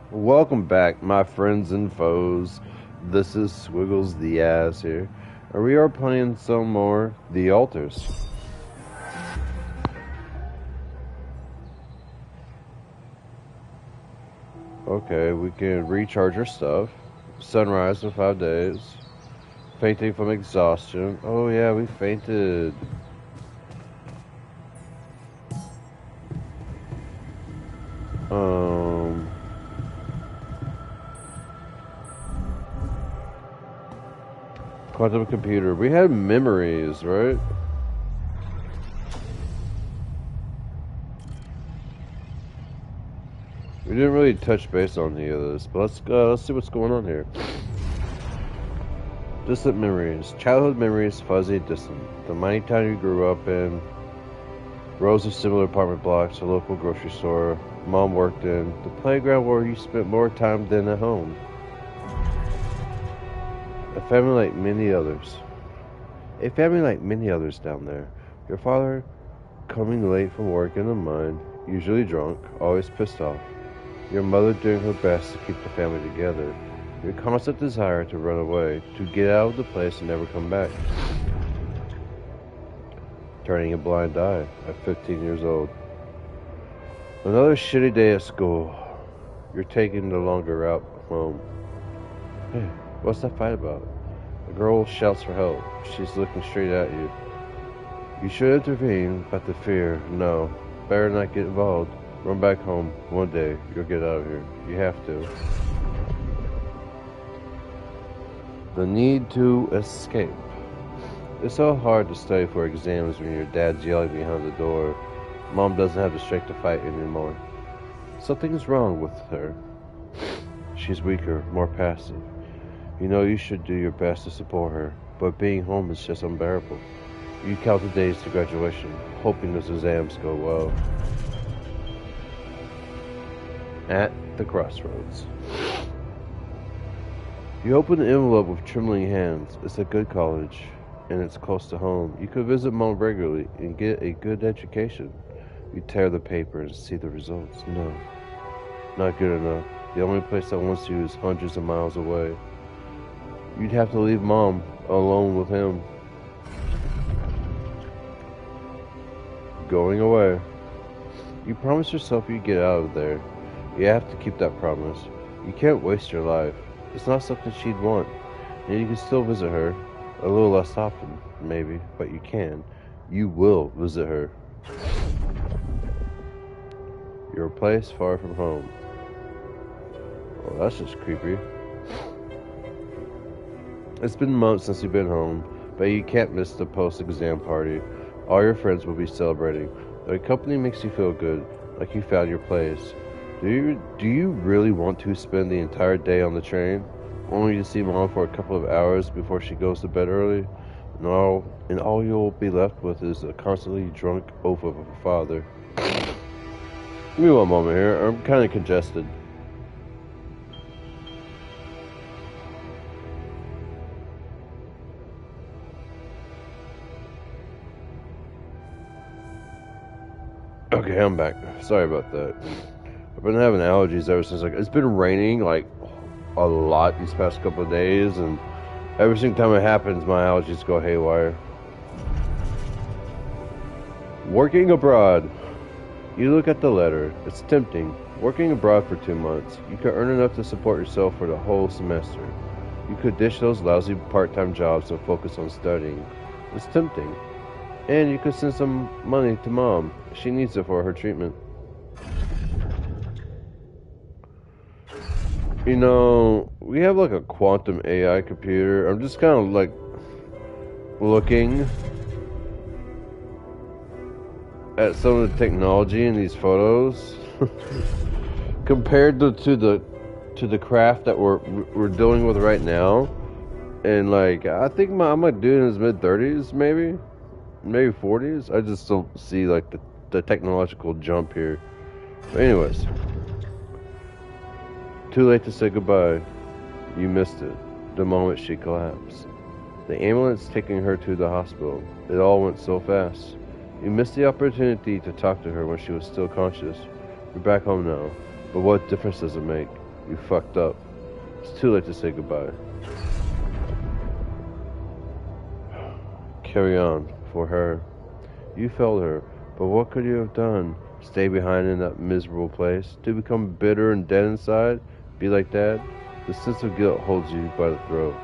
Welcome back, my friends and foes. This is Swiggles the Ass here, and we are playing some more The Altars. Okay, we can recharge our stuff. Sunrise in 5 days. Fainting from exhaustion. Oh yeah, we fainted. Um... Quantum computer. We had memories, right? We didn't really touch base on any of this, but let's see what's going on here. Distant memories. Childhood memories, fuzzy and distant. The mining town you grew up in. Rows of similar apartment blocks, a local grocery store Mom worked in. The playground where you spent more time than at home. A family like many others. A family like many others down there. Your father coming late from work in the mine, usually drunk, always pissed off. Your mother doing her best to keep the family together. Your constant desire to run away, to get out of the place and never come back. Turning a blind eye at 15 years old. Another shitty day at school. You're taking the longer route home. Hey, what's that fight about? A girl shouts for help. She's looking straight at you. You should intervene, but the fear, no. Better not get involved. Run back home. One day, you'll get out of here. You have to. The need to escape. It's so hard to study for exams when your dad's yelling behind the door. Mom doesn't have the strength to fight anymore. Something's wrong with her. She's weaker, more passive. You know you should do your best to support her, but being home is just unbearable. You count the days to graduation, hoping those exams go well. At the crossroads. You open the envelope with trembling hands. It's a good college, and it's close to home. You could visit Mom regularly and get a good education. You tear the paper and see the results. No, not good enough. The only place that wants you is hundreds of miles away. You'd have to leave Mom alone with him. Going away. You promised yourself you'd get out of there. You have to keep that promise. You can't waste your life. It's not something she'd want. And you can still visit her. A little less often, maybe, but you can. You will visit her. Your place far from home. Oh, that's just creepy. It's been months since you've been home, but you can't miss the post-exam party. All your friends will be celebrating. The company makes you feel good, like you found your place. Do you really want to spend the entire day on the train, only to see Mom for a couple of hours before she goes to bed early? And all you'll be left with is a constantly drunk oaf of a father. Give me one moment here. I'm kind of congested. Okay, I'm back. Sorry about that. I've been having allergies ever since, it's been raining, a lot these past couple of days, and every single time it happens, my allergies go haywire. Working abroad. You look at the letter. It's tempting. Working abroad for 2 months. You could earn enough to support yourself for the whole semester. You could ditch those lousy part-time jobs and focus on studying. It's tempting. And you could send some money to Mom. She needs it for her treatment. You know, we have a quantum AI computer. I'm just kind of looking at some of the technology in these photos compared to the craft that we're dealing with right now. And I think I'm dude in his mid-30s, maybe 40s. I just don't see the technological jump here. But anyways. Too late to say goodbye. You missed it. The moment she collapsed. The ambulance taking her to the hospital. It all went so fast. You missed the opportunity to talk to her when she was still conscious. You're back home now. But what difference does it make? You fucked up. It's too late to say goodbye. Carry on, for her. You failed her, but what could you have done? Stay behind in that miserable place? To become bitter and dead inside? Be like Dad? The sense of guilt holds you by the throat.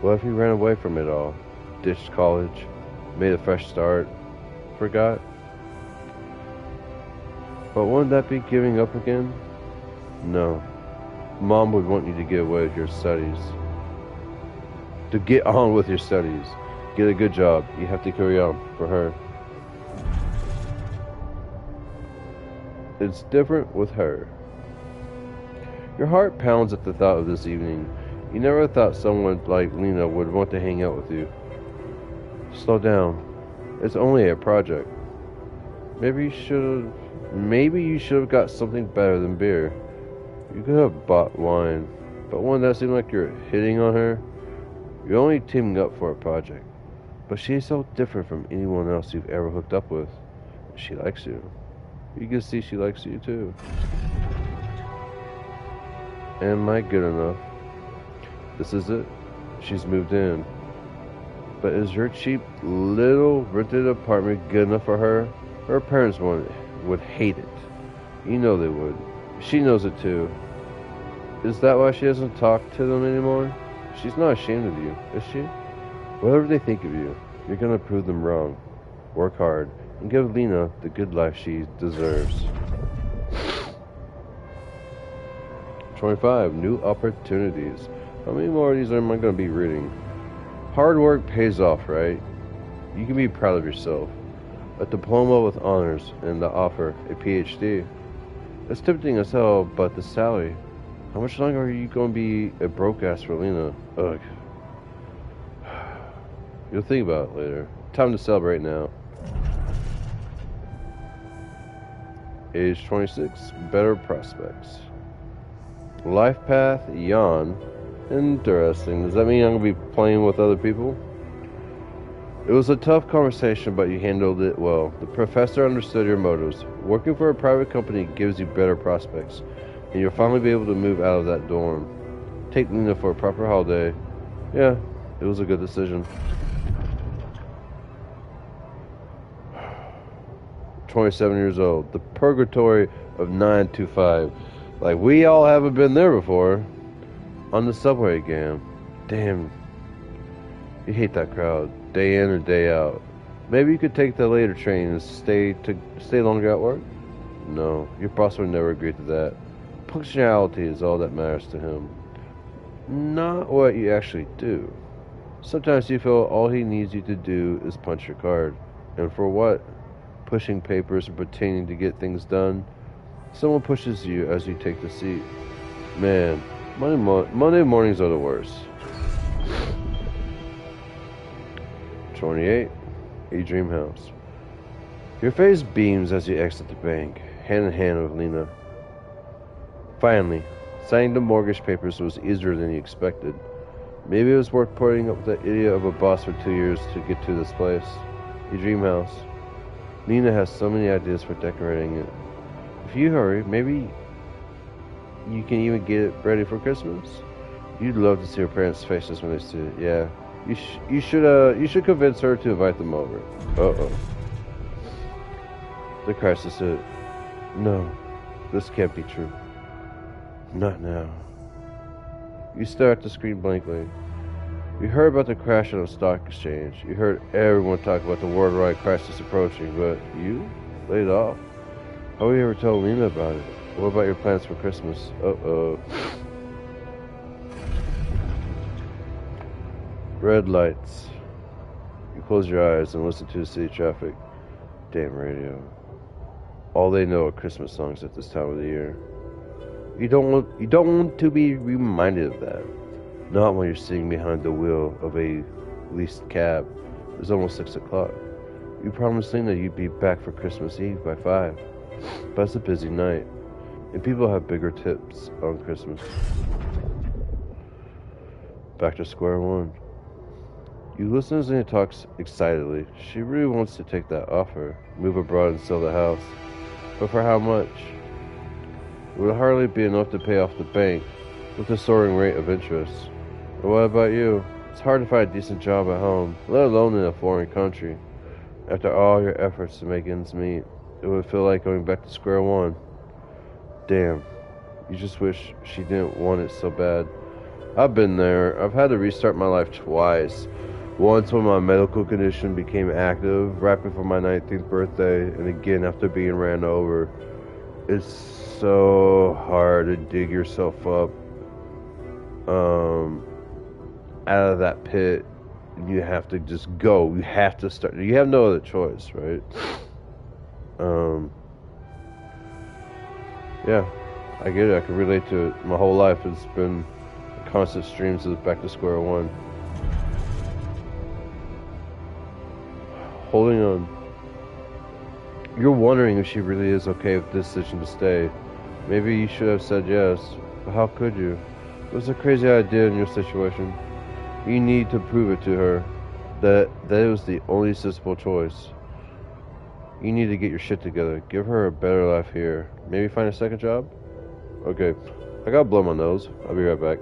What if you ran away from it all? Ditched college? Made a fresh start? Forgot? But wouldn't that be giving up again? No. Mom would want you to get away with your studies. To get on with your studies. Get a good job. You have to carry on for her. It's different with her. Your heart pounds at the thought of this evening. You never thought someone like Lena would want to hang out with you. Slow down. It's only a project. Maybe you should have got something better than beer. You could have bought wine, but one that seemed like you're hitting on her. You're only teaming up for a project. But she's so different from anyone else you've ever hooked up with. She likes you. You can see she likes you too. Am I good enough? This is it. She's moved in. But is your cheap little rented apartment good enough for her? Her parents would hate it. You know they would. She knows it too. Is that why she doesn't talk to them anymore? She's not ashamed of you, is she? Whatever they think of you, you're gonna prove them wrong. Work hard and give Lena the good life she deserves. 25. New opportunities. How many more of these am I gonna be reading? Hard work pays off, right? You can be proud of yourself. A diploma with honors and the offer, a PhD. It's tempting as hell, but the salary. How much longer are you going to be a broke ass for Lena? Ugh. You'll think about it later. Time to celebrate now. Age 26. Better prospects. Life path, Jan. Interesting. Does that mean I'm going to be playing with other people? It was a tough conversation, but you handled it well. The professor understood your motives. Working for a private company gives you better prospects, and you'll finally be able to move out of that dorm. Take Lena for a proper holiday. Yeah, it was a good decision. 27 years old. The purgatory of 925. Like, we all haven't been there before. On the subway again. Damn. You hate that crowd. Day in or day out. Maybe you could take the later train and stay longer at work? No, your boss would never agree to that. Punctuality is all that matters to him. Not what you actually do. Sometimes you feel all he needs you to do is punch your card. And for what? Pushing papers and pretending to get things done? Someone pushes you as you take the seat. Man, Monday mornings are the worst. 28. A dream house. Your face beams as you exit the bank, hand in hand with Lena. Finally, signing the mortgage papers was easier than you expected. Maybe it was worth putting up with the idiot of a boss for 2 years to get to this place. Your dream house. Lena has so many ideas for decorating it. If you hurry, maybe you can even get it ready for Christmas. You'd love to see her parents' faces when they see it. Yeah. You should convince her to invite them over. Uh-oh. The crisis hit. No, this can't be true. Not now. You stare at the screen blankly. You heard about the crash on the stock exchange. You heard everyone talk about the worldwide crisis approaching, but you? Laid off? How would you ever tell Lena about it? What about your plans for Christmas? Uh-oh. Red lights. You close your eyes and listen to the city traffic. Damn radio. All they know are Christmas songs at this time of the year. You don't want to be reminded of that. Not when you're sitting behind the wheel of a leased cab. It's almost 6 o'clock. You promised Lena you'd be back for Christmas Eve by 5. But it's a busy night, and people have bigger tips on Christmas. Back to square one. You listen as Lena talks excitedly. She really wants to take that offer, move abroad and sell the house. But for how much? It would hardly be enough to pay off the bank with the soaring rate of interest. And what about you? It's hard to find a decent job at home, let alone in a foreign country. After all your efforts to make ends meet, it would feel like going back to square one. Damn, you just wish she didn't want it so bad. I've been there. I've had to restart my life twice. Once when my medical condition became active, right before my 19th birthday, and again after being ran over. It's so hard to dig yourself up out of that pit. You have to just go. You have to start. You have no other choice, right? Yeah, I get it. I can relate to it. My whole life it's been constant streams of back to square one. Holding on. You're wondering if she really is okay with this decision to stay. Maybe you should have said yes, but how could you? It was a crazy idea in your situation. You need to prove it to her that it was the only sensible choice. You need to get your shit together. Give her a better life here. Maybe find a second job? Okay, I gotta blow my nose. I'll be right back.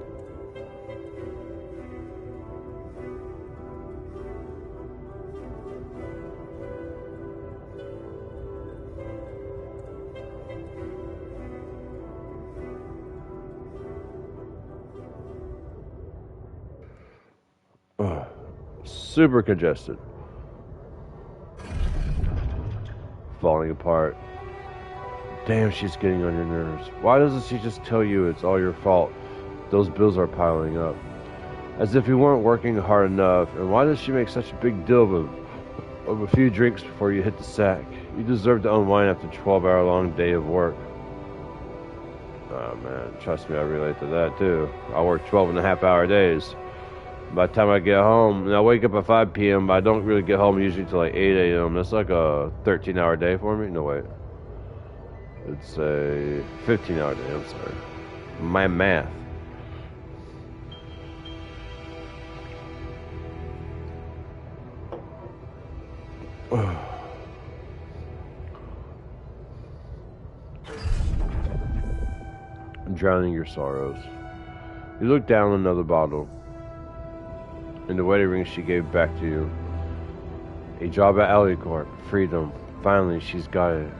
Ugh. Super congested. Falling apart. Damn, she's getting on your nerves. Why doesn't she just tell you it's all your fault? Those bills are piling up. As if you weren't working hard enough. And why does she make such a big deal of a few drinks before you hit the sack? You deserve to unwind after a 12-hour-long day of work. Oh man, trust me, I relate to that too. I work 12-and-a-half-hour days. By the time I get home, and I wake up at 5 p.m., but I don't really get home usually till like 8 a.m. That's like a 13-hour day for me. No, wait. It's a 15-hour day, I'm sorry. My math. Drowning your sorrows. You look down another bottle. In the wedding ring she gave back to you. A job at Alicorp. Freedom. Finally, she's got it.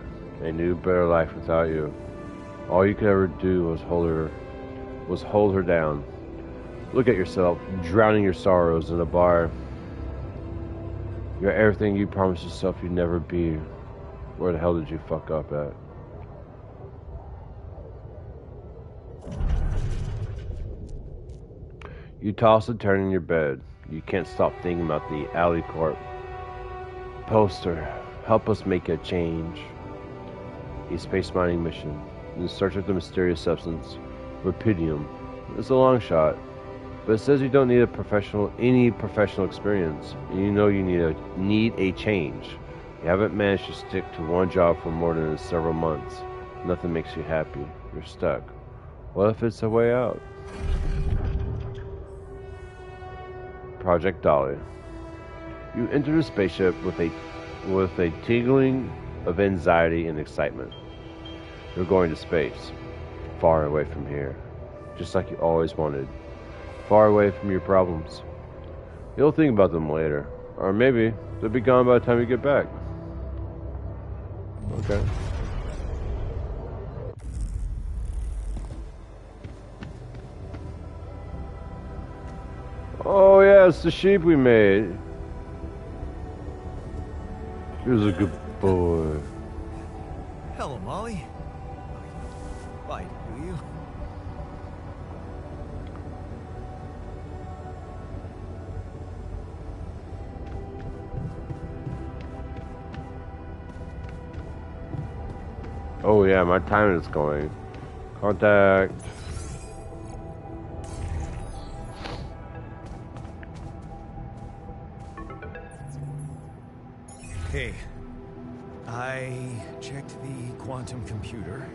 A new, better life without you. All you could ever do was hold her down. Look at yourself, drowning your sorrows in a bar. You're everything you promised yourself you'd never be. Where the hell did you fuck up at? You toss and turn in your bed. You can't stop thinking about the Alicorp poster. Help us make a change. A space mining mission in search of the mysterious substance, Rapidium. It's a long shot, but it says you don't need any professional experience, and you know you need a change. You haven't managed to stick to one job for more than several months. Nothing makes you happy. You're stuck. What if it's a way out? Project Dolly. You enter the spaceship with a tingling of anxiety and excitement. You're going to space, far away from here, just like you always wanted, far away from your problems. You'll think about them later, or maybe they'll be gone by the time you get back. Okay. Oh yeah, it's the sheep we made. He was a good boy. Hello, Molly. Bye, do you? Oh yeah, my time is going. Contact. Hey, I checked the quantum computer.